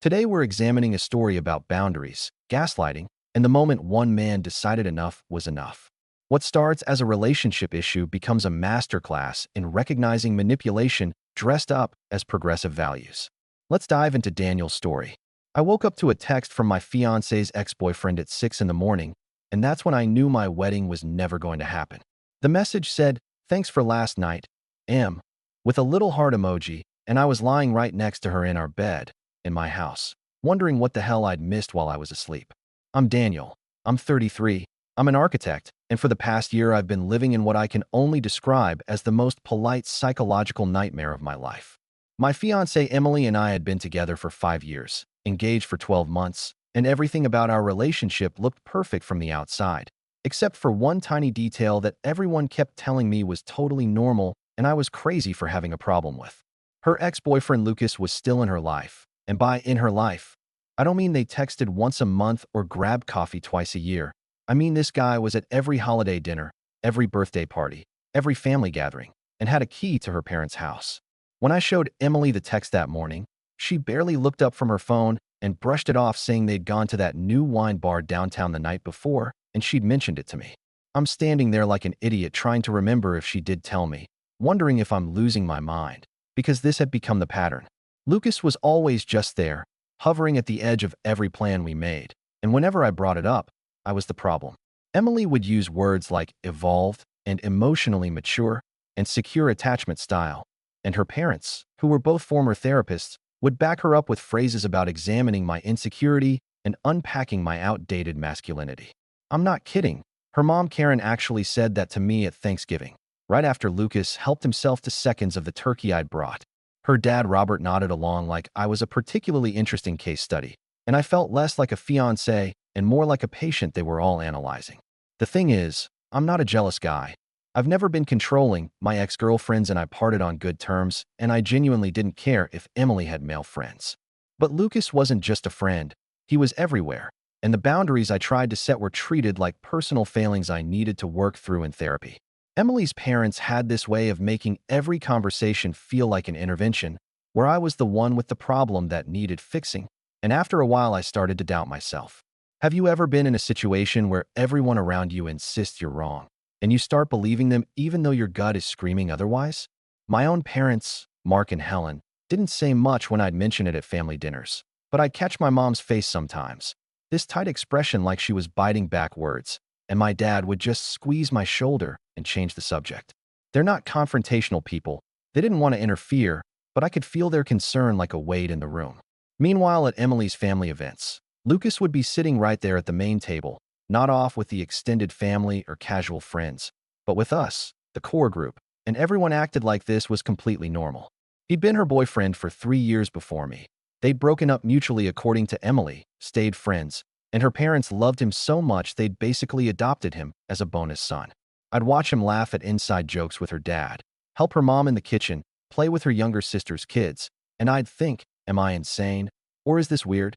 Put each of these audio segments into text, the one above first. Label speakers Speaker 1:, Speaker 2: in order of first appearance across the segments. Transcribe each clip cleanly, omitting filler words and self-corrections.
Speaker 1: Today we're examining a story about boundaries, gaslighting, and the moment one man decided enough was enough. What starts as a relationship issue becomes a masterclass in recognizing manipulation dressed up as progressive values. Let's dive into Daniel's story. I woke up to a text from my fiancé's ex-boyfriend at 6 in the morning, and that's when I knew my wedding was never going to happen. The message said, "Thanks for last night, M," with a little heart emoji, and I was lying right next to her in our bed, in my house, wondering what the hell I'd missed while I was asleep. I'm Daniel. I'm 33. I'm an architect, and for the past year I've been living in what I can only describe as the most polite psychological nightmare of my life. My fiancée Emily and I had been together for 5 years, engaged for 12 months, and everything about our relationship looked perfect from the outside, except for one tiny detail that everyone kept telling me was totally normal and I was crazy for having a problem with. Her ex-boyfriend Lucas was still in her life, and by in her life, I don't mean they texted once a month or grabbed coffee twice a year. I mean this guy was at every holiday dinner, every birthday party, every family gathering, and had a key to her parents' house. When I showed Emily the text that morning, she barely looked up from her phone and brushed it off, saying they'd gone to that new wine bar downtown the night before, and she'd mentioned it to me. I'm standing there like an idiot trying to remember if she did tell me, wondering if I'm losing my mind, because this had become the pattern. Lucas was always just there, hovering at the edge of every plan we made, and whenever I brought it up, I was the problem. Emily would use words like evolved and emotionally mature and secure attachment style, and her parents, who were both former therapists, would back her up with phrases about examining my insecurity and unpacking my outdated masculinity. I'm not kidding. Her mom Karen actually said that to me at Thanksgiving, right after Lucas helped himself to seconds of the turkey I'd brought. Her dad Robert nodded along like I was a particularly interesting case study, and I felt less like a fiancé and more like a patient they were all analyzing. The thing is, I'm not a jealous guy. I've never been controlling. My ex-girlfriends and I parted on good terms, and I genuinely didn't care if Emily had male friends. But Lucas wasn't just a friend. He was everywhere, and the boundaries I tried to set were treated like personal failings I needed to work through in therapy. Emily's parents had this way of making every conversation feel like an intervention, where I was the one with the problem that needed fixing, and after a while I started to doubt myself. Have you ever been in a situation where everyone around you insists you're wrong, and you start believing them even though your gut is screaming otherwise? My own parents, Mark and Helen, didn't say much when I'd mention it at family dinners, but I'd catch my mom's face sometimes, this tight expression like she was biting back words, and my dad would just squeeze my shoulder and change the subject. They're not confrontational people. They didn't want to interfere, but I could feel their concern like a weight in the room. Meanwhile, at Emily's family events, Lucas would be sitting right there at the main table, not off with the extended family or casual friends, but with us, the core group, and everyone acted like this was completely normal. He'd been her boyfriend for 3 years before me. They'd broken up mutually according to Emily, stayed friends, and her parents loved him so much they'd basically adopted him as a bonus son. I'd watch him laugh at inside jokes with her dad, help her mom in the kitchen, play with her younger sister's kids, and I'd think, am I insane? Or is this weird?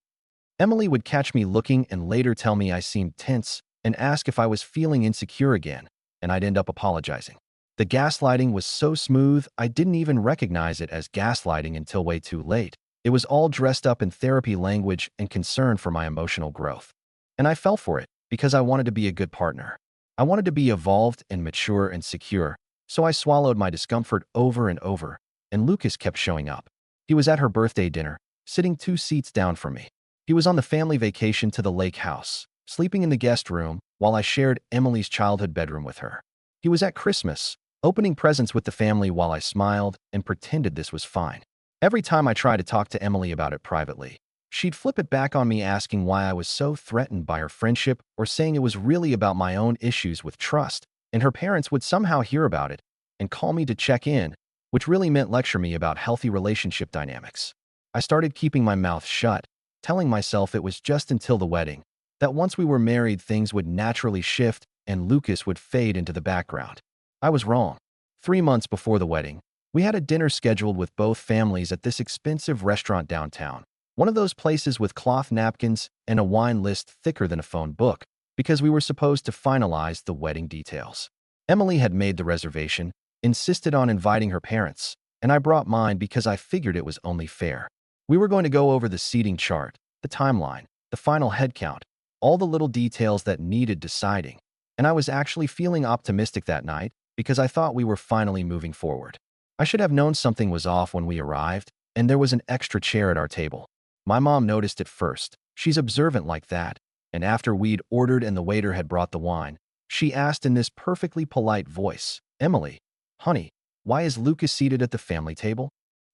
Speaker 1: Emily would catch me looking and later tell me I seemed tense and ask if I was feeling insecure again, and I'd end up apologizing. The gaslighting was so smooth, I didn't even recognize it as gaslighting until way too late. It was all dressed up in therapy language and concern for my emotional growth. And I fell for it because I wanted to be a good partner. I wanted to be evolved and mature and secure, so I swallowed my discomfort over and over, and Lucas kept showing up. He was at her birthday dinner, sitting 2 seats down from me. He was on the family vacation to the lake house, sleeping in the guest room while I shared Emily's childhood bedroom with her. He was at Christmas, opening presents with the family while I smiled and pretended this was fine. Every time I tried to talk to Emily about it privately, she'd flip it back on me asking why I was so threatened by her friendship or saying it was really about my own issues with trust, and her parents would somehow hear about it and call me to check in, which really meant lecture me about healthy relationship dynamics. I started keeping my mouth shut, telling myself it was just until the wedding, that once we were married things would naturally shift and Lucas would fade into the background. I was wrong. 3 months before the wedding, we had a dinner scheduled with both families at this expensive restaurant downtown, one of those places with cloth napkins and a wine list thicker than a phone book, because we were supposed to finalize the wedding details. Emily had made the reservation, insisted on inviting her parents, and I brought mine because I figured it was only fair. We were going to go over the seating chart, the timeline, the final head count, all the little details that needed deciding. And I was actually feeling optimistic that night because I thought we were finally moving forward. I should have known something was off when we arrived, and there was an extra chair at our table. My mom noticed it first. She's observant like that. And after we'd ordered and the waiter had brought the wine, she asked in this perfectly polite voice, "Emily, honey, why is Lucas seated at the family table?"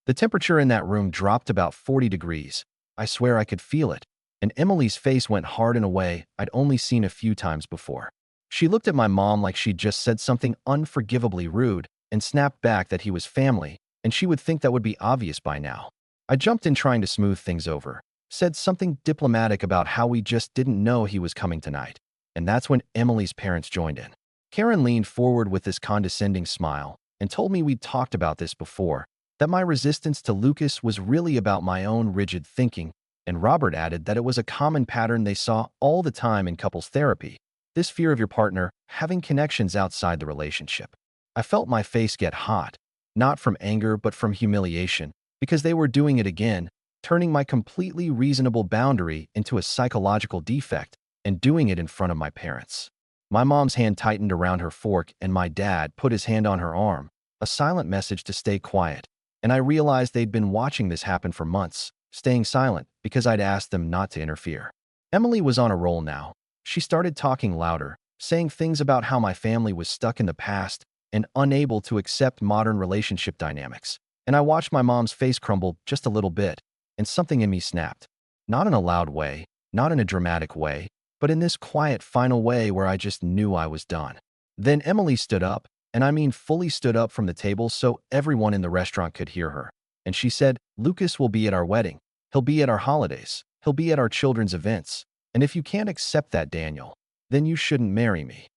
Speaker 1: The temperature in that room dropped about 40 degrees. I swear I could feel it. And Emily's face went hard in a way I'd only seen a few times before. She looked at my mom like she'd just said something unforgivably rude and snapped back that he was family, and she would think that would be obvious by now. I jumped in trying to smooth things over, said something diplomatic about how we just didn't know he was coming tonight. And that's when Emily's parents joined in. Karen leaned forward with this condescending smile and told me we'd talked about this before, that my resistance to Lucas was really about my own rigid thinking, and Robert added that it was a common pattern they saw all the time in couples therapy, this fear of your partner having connections outside the relationship. I felt my face get hot, not from anger but from humiliation, because they were doing it again, turning my completely reasonable boundary into a psychological defect and doing it in front of my parents. My mom's hand tightened around her fork and my dad put his hand on her arm, a silent message to stay quiet, and I realized they'd been watching this happen for months, staying silent because I'd asked them not to interfere. Emily was on a roll now. She started talking louder, saying things about how my family was stuck in the past and unable to accept modern relationship dynamics. And I watched my mom's face crumble just a little bit, and something in me snapped. Not in a loud way, not in a dramatic way, but in this quiet, final way where I just knew I was done. Then Emily stood up, and I mean fully stood up from the table so everyone in the restaurant could hear her. And she said, "Lucas will be at our wedding. He'll be at our holidays. He'll be at our children's events. And if you can't accept that, Daniel, then you shouldn't marry me."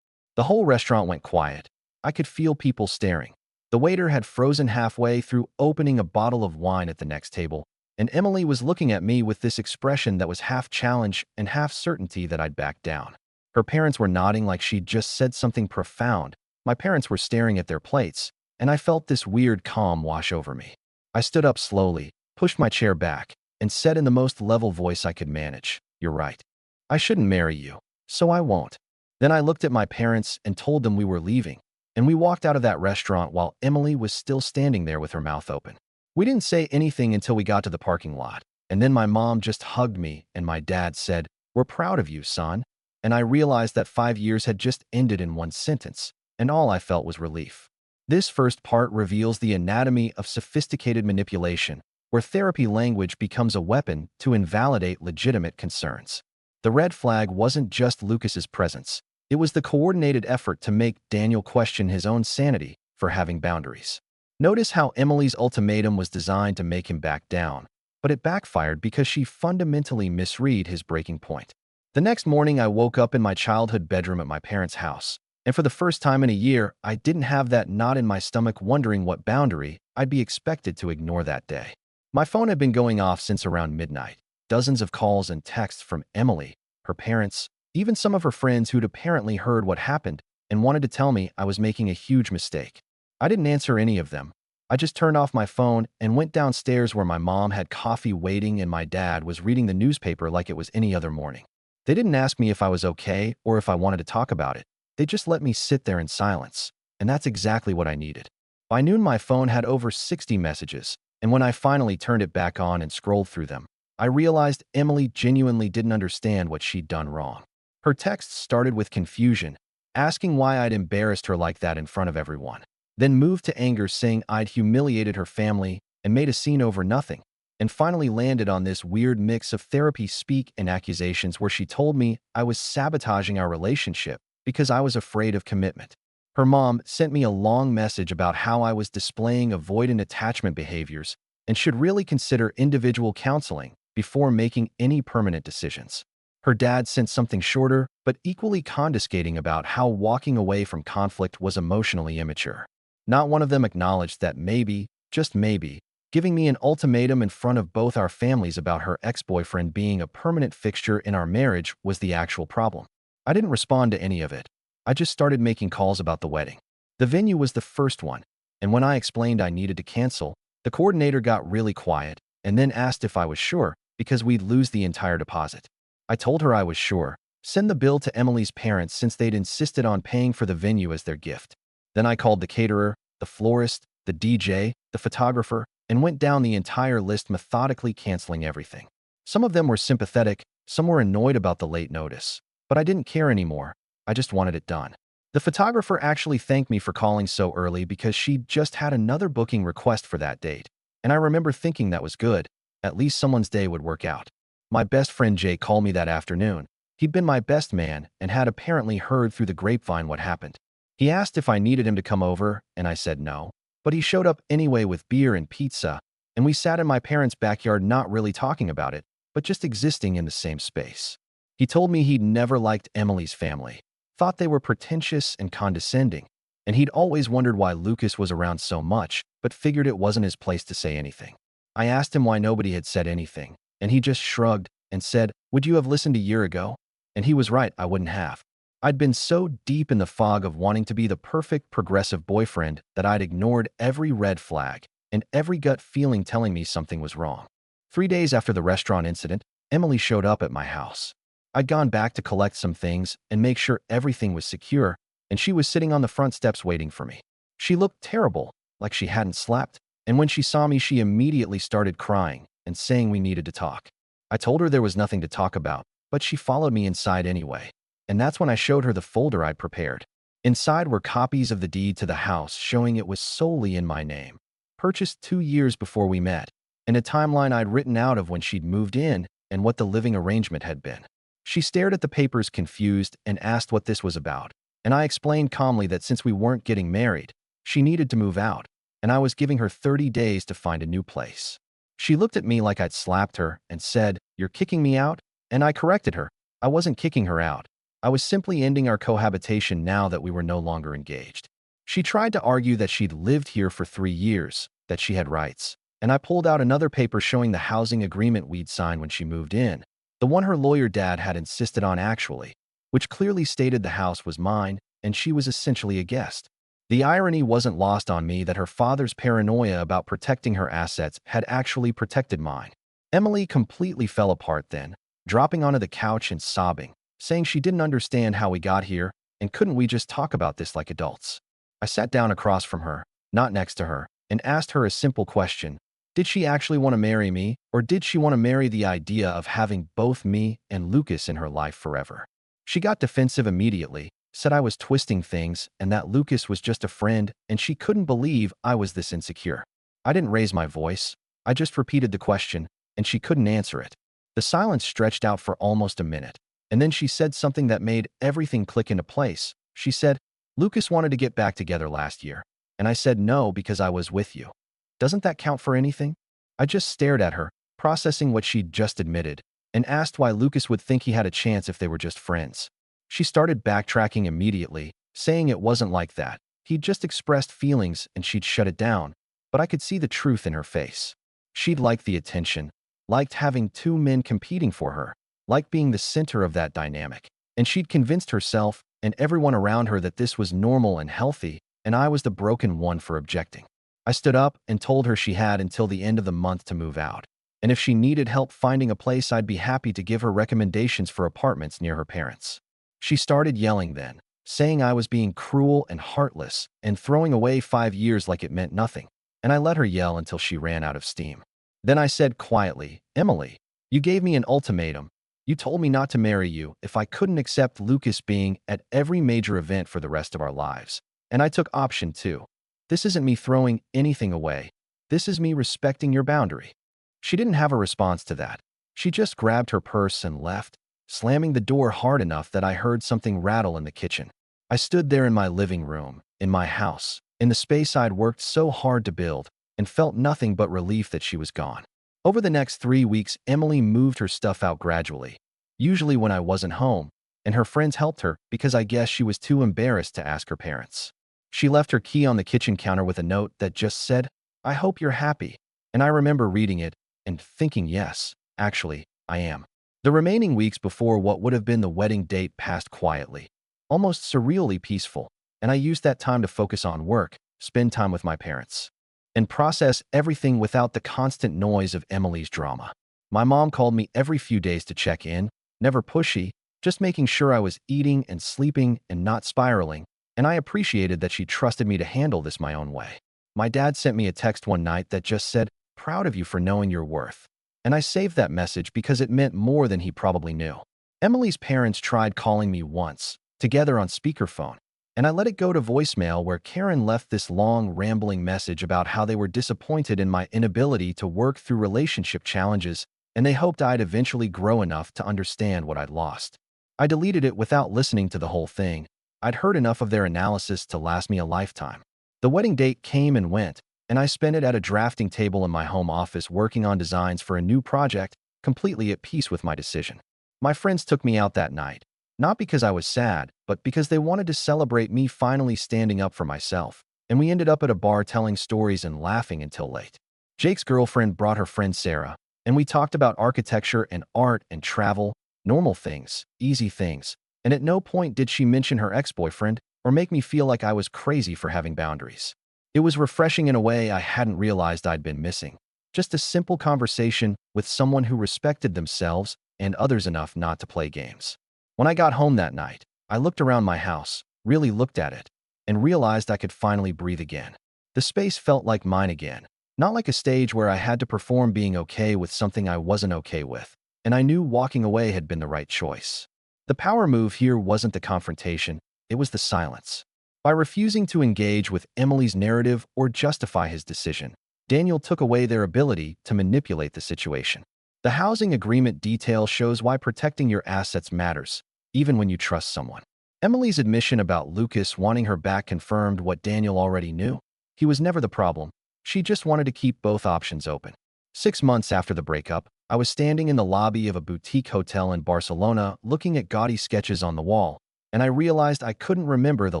Speaker 1: The whole restaurant went quiet. I could feel people staring. The waiter had frozen halfway through opening a bottle of wine at the next table, and Emily was looking at me with this expression that was half challenge and half certainty that I'd back down. Her parents were nodding like she'd just said something profound. My parents were staring at their plates, and I felt this weird calm wash over me. I stood up slowly, pushed my chair back, and said in the most level voice I could manage, "You're right. I shouldn't marry you, so I won't." Then I looked at my parents and told them we were leaving, and we walked out of that restaurant while Emily was still standing there with her mouth open. We didn't say anything until we got to the parking lot, and then my mom just hugged me and my dad said, "We're proud of you, son." And I realized that 5 years had just ended in one sentence, and all I felt was relief. This first part reveals the anatomy of sophisticated manipulation, where therapy language becomes a weapon to invalidate legitimate concerns. The red flag wasn't just Lucas's presence. It was the coordinated effort to make Daniel question his own sanity for having boundaries. Notice how Emily's ultimatum was designed to make him back down, but it backfired because she fundamentally misread his breaking point. The next morning, I woke up in my childhood bedroom at my parents' house, and for the first time in a year, I didn't have that knot in my stomach wondering what boundary I'd be expected to ignore that day. My phone had been going off since around midnight. Dozens of calls and texts from Emily, her parents, even some of her friends who'd apparently heard what happened and wanted to tell me I was making a huge mistake. I didn't answer any of them. I just turned off my phone and went downstairs where my mom had coffee waiting and my dad was reading the newspaper like it was any other morning. They didn't ask me if I was okay or if I wanted to talk about it. They just let me sit there in silence, and that's exactly what I needed. By noon, my phone had over 60 messages, and when I finally turned it back on and scrolled through them, I realized Emily genuinely didn't understand what she'd done wrong. Her texts started with confusion, asking why I'd embarrassed her like that in front of everyone, then moved to anger saying I'd humiliated her family and made a scene over nothing, and finally landed on this weird mix of therapy speak and accusations where she told me I was sabotaging our relationship because I was afraid of commitment. Her mom sent me a long message about how I was displaying avoidant attachment behaviors and should really consider individual counseling before making any permanent decisions. Her dad sent something shorter, but equally condescending about how walking away from conflict was emotionally immature. Not one of them acknowledged that maybe, just maybe, giving me an ultimatum in front of both our families about her ex-boyfriend being a permanent fixture in our marriage was the actual problem. I didn't respond to any of it. I just started making calls about the wedding. The venue was the first one, and when I explained I needed to cancel, the coordinator got really quiet, and then asked if I was sure, because we'd lose the entire deposit. I told her I was sure. Send the bill to Emily's parents since they'd insisted on paying for the venue as their gift. Then I called the caterer, the florist, the DJ, the photographer, and went down the entire list, methodically canceling everything. Some of them were sympathetic, some were annoyed about the late notice. But I didn't care anymore. I just wanted it done. The photographer actually thanked me for calling so early because she'd just had another booking request for that date. And I remember thinking that was good. At least someone's day would work out. My best friend Jay called me that afternoon. He'd been my best man and had apparently heard through the grapevine what happened. He asked if I needed him to come over, and I said no. But he showed up anyway with beer and pizza, and we sat in my parents' backyard not really talking about it, but just existing in the same space. He told me he'd never liked Emily's family, thought they were pretentious and condescending, and he'd always wondered why Lucas was around so much, but figured it wasn't his place to say anything. I asked him why nobody had said anything, and he just shrugged and said, "Would you have listened a year ago?" And he was right, I wouldn't have. I'd been so deep in the fog of wanting to be the perfect progressive boyfriend that I'd ignored every red flag and every gut feeling telling me something was wrong. 3 days after the restaurant incident, Emily showed up at my house. I'd gone back to collect some things and make sure everything was secure, and she was sitting on the front steps waiting for me. She looked terrible, like she hadn't slept, and when she saw me, she immediately started crying and saying we needed to talk. I told her there was nothing to talk about, but she followed me inside anyway. And that's when I showed her the folder I'd prepared. Inside were copies of the deed to the house showing it was solely in my name, purchased 2 years before we met, and a timeline I'd written out of when she'd moved in and what the living arrangement had been. She stared at the papers confused and asked what this was about, and I explained calmly that since we weren't getting married, she needed to move out, and I was giving her 30 days to find a new place. She looked at me like I'd slapped her and said, "You're kicking me out?" And I corrected her. I wasn't kicking her out. I was simply ending our cohabitation now that we were no longer engaged. She tried to argue that she'd lived here for 3 years, that she had rights, and I pulled out another paper showing the housing agreement we'd signed when she moved in, the one her lawyer dad had insisted on actually, which clearly stated the house was mine and she was essentially a guest. The irony wasn't lost on me that her father's paranoia about protecting her assets had actually protected mine. Emily completely fell apart then, dropping onto the couch and sobbing, saying she didn't understand how we got here and couldn't we just talk about this like adults. I sat down across from her, not next to her, and asked her a simple question. Did she actually want to marry me, or did she want to marry the idea of having both me and Lucas in her life forever? She got defensive immediately, said I was twisting things and that Lucas was just a friend, and she couldn't believe I was this insecure. I didn't raise my voice. I just repeated the question, and she couldn't answer it. The silence stretched out for almost a minute, and then she said something that made everything click into place. She said, "Lucas wanted to get back together last year, and I said no because I was with you. Doesn't that count for anything?" I just stared at her, processing what she'd just admitted, and asked why Lucas would think he had a chance if they were just friends. She started backtracking immediately, saying it wasn't like that. He'd just expressed feelings and she'd shut it down, but I could see the truth in her face. She'd liked the attention, liked having 2 men competing for her, liked being the center of that dynamic, and she'd convinced herself and everyone around her that this was normal and healthy, and I was the broken one for objecting. I stood up and told her she had until the end of the month to move out, and if she needed help finding a place, I'd be happy to give her recommendations for apartments near her parents. She started yelling then, saying I was being cruel and heartless and throwing away 5 years like it meant nothing, and I let her yell until she ran out of steam. Then I said quietly, "Emily, you gave me an ultimatum. You told me not to marry you if I couldn't accept Lucas being at every major event for the rest of our lives, and I took option 2. This isn't me throwing anything away. This is me respecting your boundary." She didn't have a response to that. She just grabbed her purse and left, slamming the door hard enough that I heard something rattle in the kitchen. I stood there in my living room, in my house, in the space I'd worked so hard to build, and felt nothing but relief that she was gone. Over the next 3 weeks, Emily moved her stuff out gradually, usually when I wasn't home, and her friends helped her because I guess she was too embarrassed to ask her parents. She left her key on the kitchen counter with a note that just said, "I hope you're happy," and I remember reading it and thinking, yes, actually, I am. The remaining weeks before what would have been the wedding date passed quietly, almost surreally peaceful, and I used that time to focus on work, spend time with my parents. and process everything without the constant noise of Emily's drama. My mom called me every few days to check in, never pushy, just making sure I was eating and sleeping and not spiraling, and I appreciated that she trusted me to handle this my own way. My dad sent me a text one night that just said, "Proud of you for knowing your worth." And I saved that message because it meant more than he probably knew. Emily's parents tried calling me once, together on speakerphone, and I let it go to voicemail where Karen left this long, rambling message about how they were disappointed in my inability to work through relationship challenges, and they hoped I'd eventually grow enough to understand what I'd lost. I deleted it without listening to the whole thing. I'd heard enough of their analysis to last me a lifetime. The wedding date came and went, and I spent it at a drafting table in my home office working on designs for a new project, completely at peace with my decision. My friends took me out that night, not because I was sad, but because they wanted to celebrate me finally standing up for myself, and we ended up at a bar telling stories and laughing until late. Jake's girlfriend brought her friend Sarah, and we talked about architecture and art and travel, normal things, easy things, and at no point did she mention her ex-boyfriend or make me feel like I was crazy for having boundaries. It was refreshing in a way I hadn't realized I'd been missing. Just a simple conversation with someone who respected themselves and others enough not to play games. When I got home that night, I looked around my house, really looked at it, and realized I could finally breathe again. The space felt like mine again, not like a stage where I had to perform being okay with something I wasn't okay with, and I knew walking away had been the right choice. The power move here wasn't the confrontation, it was the silence. By refusing to engage with Emily's narrative or justify his decision, Daniel took away their ability to manipulate the situation. The housing agreement detail shows why protecting your assets matters, even when you trust someone. Emily's admission about Lucas wanting her back confirmed what Daniel already knew. He was never the problem. She just wanted to keep both options open. 6 months after the breakup, I was standing in the lobby of a boutique hotel in Barcelona looking at gaudy sketches on the wall, and I realized I couldn't remember the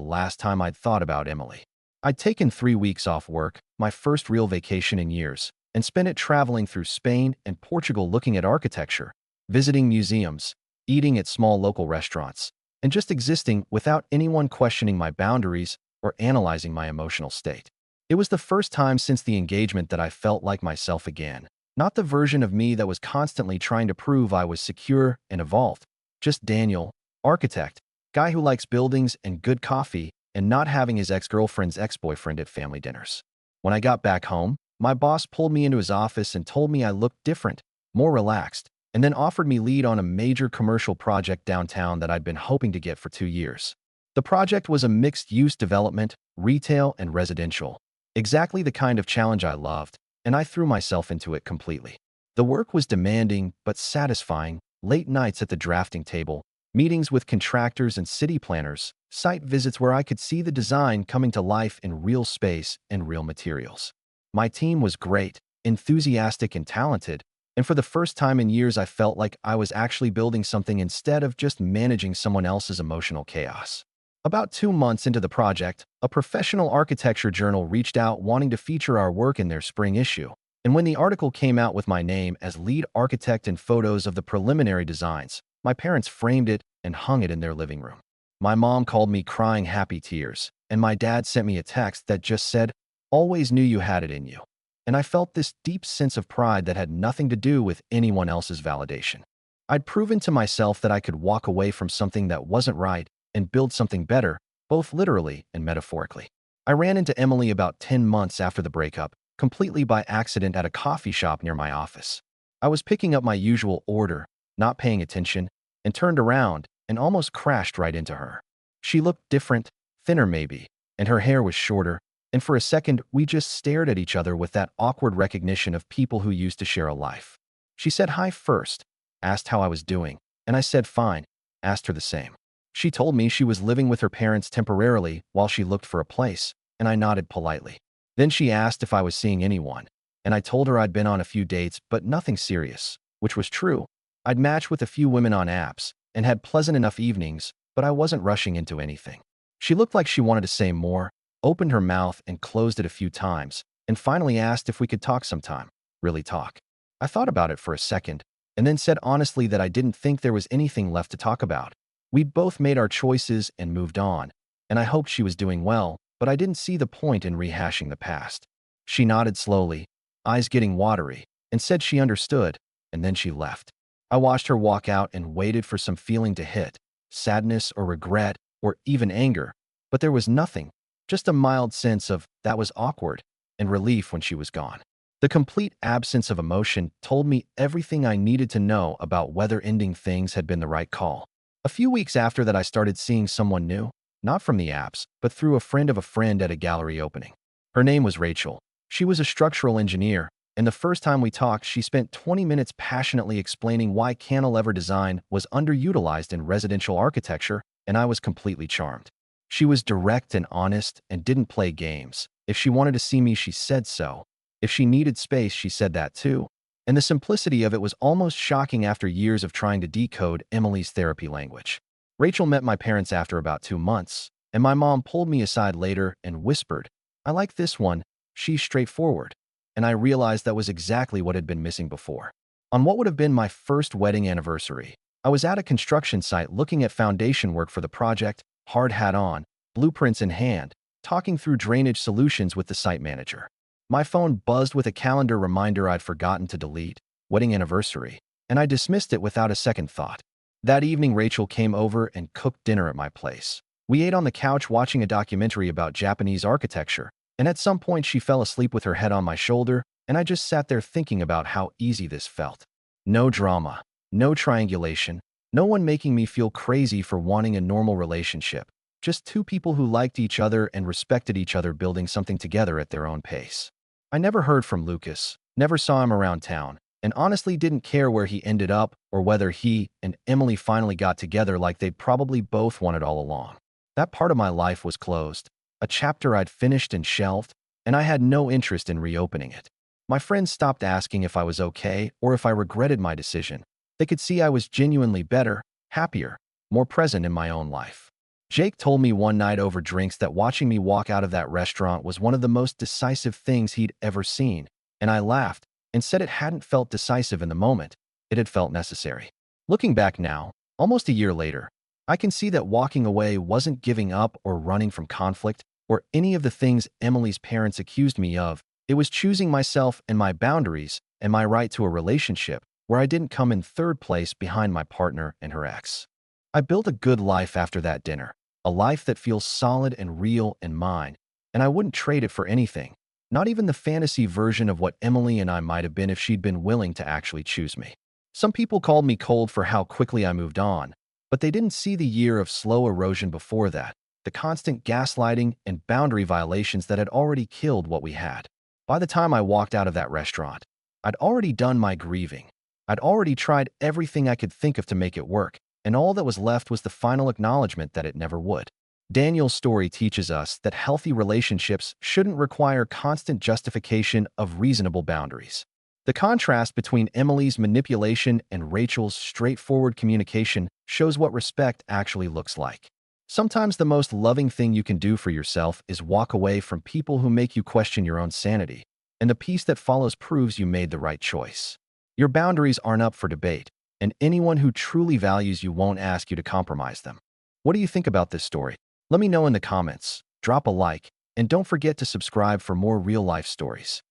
Speaker 1: last time I'd thought about Emily. I'd taken 3 weeks off work, my first real vacation in years, and spent it traveling through Spain and Portugal looking at architecture, visiting museums, eating at small local restaurants, and just existing without anyone questioning my boundaries or analyzing my emotional state. It was the first time since the engagement that I felt like myself again, not the version of me that was constantly trying to prove I was secure and evolved, just Daniel, architect, guy who likes buildings and good coffee, and not having his ex-girlfriend's ex-boyfriend at family dinners. When I got back home, my boss pulled me into his office and told me I looked different, more relaxed, and then offered me lead on a major commercial project downtown that I'd been hoping to get for 2 years. The project was a mixed-use development, retail and residential, exactly the kind of challenge I loved, and I threw myself into it completely. The work was demanding but satisfying, late nights at the drafting table, meetings with contractors and city planners, site visits where I could see the design coming to life in real space and real materials. My team was great, enthusiastic and talented, and for the first time in years I felt like I was actually building something instead of just managing someone else's emotional chaos. About 2 months into the project, a professional architecture journal reached out wanting to feature our work in their spring issue, and when the article came out with my name as lead architect and photos of the preliminary designs, my parents framed it and hung it in their living room. My mom called me crying happy tears, and my dad sent me a text that just said, "Always knew you had it in you." And I felt this deep sense of pride that had nothing to do with anyone else's validation. I'd proven to myself that I could walk away from something that wasn't right and build something better, both literally and metaphorically. I ran into Emily about 10 months after the breakup, completely by accident at a coffee shop near my office. I was picking up my usual order, not paying attention, and turned around and almost crashed right into her. She looked different, thinner maybe, and her hair was shorter, and for a second we just stared at each other with that awkward recognition of people who used to share a life. She said hi first, asked how I was doing, and I said fine, asked her the same. She told me she was living with her parents temporarily while she looked for a place, and I nodded politely. Then she asked if I was seeing anyone, and I told her I'd been on a few dates but nothing serious, which was true. I'd matched with a few women on apps and had pleasant enough evenings, but I wasn't rushing into anything. She looked like she wanted to say more, opened her mouth and closed it a few times, and finally asked if we could talk sometime. Really talk. I thought about it for a second, and then said honestly that I didn't think there was anything left to talk about. We'd both made our choices and moved on, and I hoped she was doing well, but I didn't see the point in rehashing the past. She nodded slowly, eyes getting watery, and said she understood, and then she left. I watched her walk out and waited for some feeling to hit, sadness or regret or even anger, but there was nothing, just a mild sense of that was awkward and relief when she was gone. The complete absence of emotion told me everything I needed to know about whether ending things had been the right call. A few weeks after that, I started seeing someone new, not from the apps, but through a friend of a friend at a gallery opening. Her name was Rachel. She was a structural engineer, and the first time we talked, she spent 20 minutes passionately explaining why cantilever design was underutilized in residential architecture, and I was completely charmed. She was direct and honest and didn't play games. If she wanted to see me, she said so. If she needed space, she said that too. And the simplicity of it was almost shocking after years of trying to decode Emily's therapy language. Rachel met my parents after about 2 months, and my mom pulled me aside later and whispered, "I like this one. She's straightforward." And I realized that was exactly what had been missing before. On what would have been my first wedding anniversary, I was at a construction site looking at foundation work for the project, hard hat on, blueprints in hand, talking through drainage solutions with the site manager. My phone buzzed with a calendar reminder I'd forgotten to delete, wedding anniversary, and I dismissed it without a second thought. That evening, Rachel came over and cooked dinner at my place. We ate on the couch watching a documentary about Japanese architecture, and at some point she fell asleep with her head on my shoulder, and I just sat there thinking about how easy this felt. No drama, no triangulation, no one making me feel crazy for wanting a normal relationship. Just two people who liked each other and respected each other building something together at their own pace. I never heard from Lucas, never saw him around town, and honestly didn't care where he ended up or whether he and Emily finally got together like they'd probably both wanted all along. That part of my life was closed, a chapter I'd finished and shelved, and I had no interest in reopening it. My friends stopped asking if I was okay or if I regretted my decision. They could see I was genuinely better, happier, more present in my own life. Jake told me one night over drinks that watching me walk out of that restaurant was one of the most decisive things he'd ever seen, and I laughed and said it hadn't felt decisive in the moment, it had felt necessary. Looking back now, almost a year later, I can see that walking away wasn't giving up or running from conflict or any of the things Emily's parents accused me of. It was choosing myself and my boundaries and my right to a relationship where I didn't come in third place behind my partner and her ex. I built a good life after that dinner, a life that feels solid and real and mine, and I wouldn't trade it for anything, not even the fantasy version of what Emily and I might have been if she'd been willing to actually choose me. Some people called me cold for how quickly I moved on, but they didn't see the year of slow erosion before that, the constant gaslighting and boundary violations that had already killed what we had. By the time I walked out of that restaurant, I'd already done my grieving. I'd already tried everything I could think of to make it work, and all that was left was the final acknowledgement that it never would. Daniel's story teaches us that healthy relationships shouldn't require constant justification of reasonable boundaries. The contrast between Emily's manipulation and Rachel's straightforward communication shows what respect actually looks like. Sometimes the most loving thing you can do for yourself is walk away from people who make you question your own sanity, and the peace that follows proves you made the right choice. Your boundaries aren't up for debate, and anyone who truly values you won't ask you to compromise them. What do you think about this story? Let me know in the comments, drop a like, and don't forget to subscribe for more real-life stories.